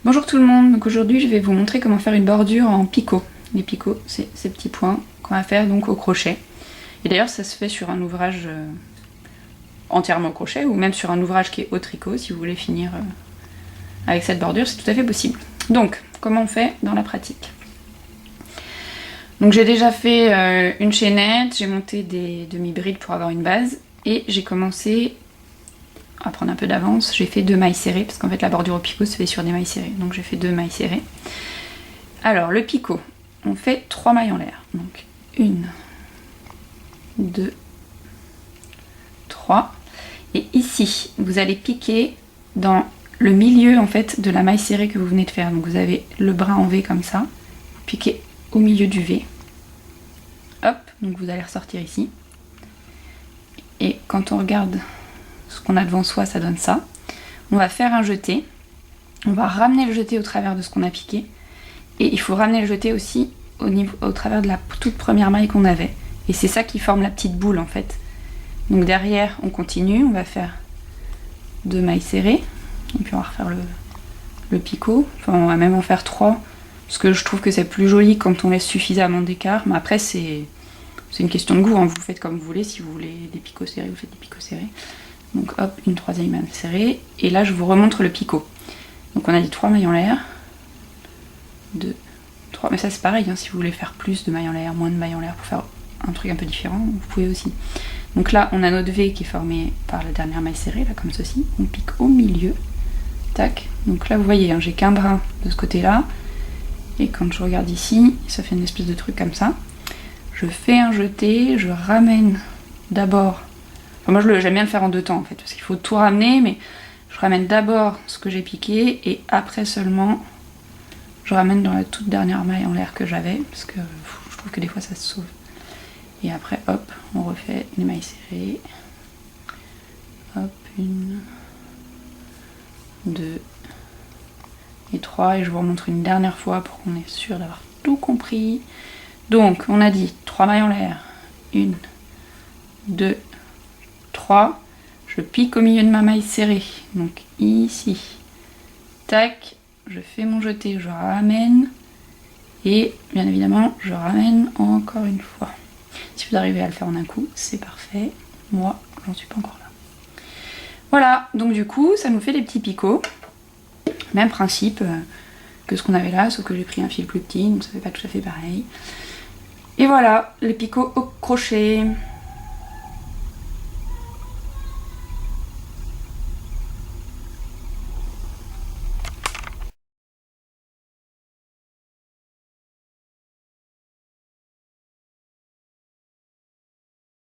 Bonjour tout le monde, donc aujourd'hui je vais vous montrer comment faire une bordure en picot. Les picots, c'est ces petits points qu'on va faire donc au crochet. Et d'ailleurs ça se fait sur un ouvrage entièrement au crochet ou même sur un ouvrage qui est au tricot si vous voulez finir avec cette bordure, c'est tout à fait possible. Donc, comment on fait dans la pratique? Donc j'ai déjà fait une chaînette, j'ai monté des demi-brides pour avoir une base et j'ai commencé à prendre un peu d'avance, j'ai fait 2 mailles serrées parce qu'en fait la bordure au picot se fait sur des mailles serrées, donc j'ai fait 2 mailles serrées. Alors le picot, on fait 3 mailles en l'air, donc 1, 2, 3, et ici vous allez piquer dans le milieu en fait de la maille serrée que vous venez de faire, donc vous avez le bras en V comme ça, piquez au milieu du V, hop, donc vous allez ressortir ici, et quand on regarde ce qu'on a devant soi, ça donne ça. On va faire un jeté, on va ramener le jeté au travers de ce qu'on a piqué, et il faut ramener le jeté aussi au travers de la toute première maille qu'on avait, et c'est ça qui forme la petite boule en fait. Donc derrière on continue, on va faire 2 mailles serrées, et puis on va refaire le picot, enfin on va même en faire 3, parce que je trouve que c'est plus joli quand on laisse suffisamment d'écart, mais après c'est une question de goût, hein. Vous faites comme vous voulez, si vous voulez des picots serrés, vous faites des picots serrés. Donc hop, une 3e maille serrée, et là je vous remontre le picot. Donc on a dit 3 mailles en l'air, 2, 3, mais ça c'est pareil, hein, si vous voulez faire plus de mailles en l'air, moins de mailles en l'air pour faire un truc un peu différent, vous pouvez aussi. Donc là on a notre V qui est formé par la dernière maille serrée, là comme ceci, on pique au milieu, tac, donc là vous voyez, hein, j'ai qu'un brin de ce côté là, et quand je regarde ici, ça fait une espèce de truc comme ça. Je fais un jeté, je ramène d'abord. Enfin, moi j'aime bien le faire en 2 temps en fait, parce qu'il faut tout ramener, mais je ramène d'abord ce que j'ai piqué, et après seulement je ramène dans la toute dernière maille en l'air que j'avais, parce que je trouve que des fois ça se sauve. Et après hop, on refait les mailles serrées. Hop, 1, 2 et 3, et je vous remontre une dernière fois pour qu'on est sûr d'avoir tout compris. Donc on a dit 3 mailles en l'air, 1, 2, 3, je pique au milieu de ma maille serrée, donc ici, tac, je fais mon jeté, je ramène, et bien évidemment je ramène encore une fois. Si vous arrivez à le faire en un coup, c'est parfait, moi j'en suis pas encore là. Voilà, donc du coup ça nous fait des petits picots, même principe que ce qu'on avait là, sauf que j'ai pris un fil plus petit, donc ça fait pas tout à fait pareil. Et voilà, les picots au crochet.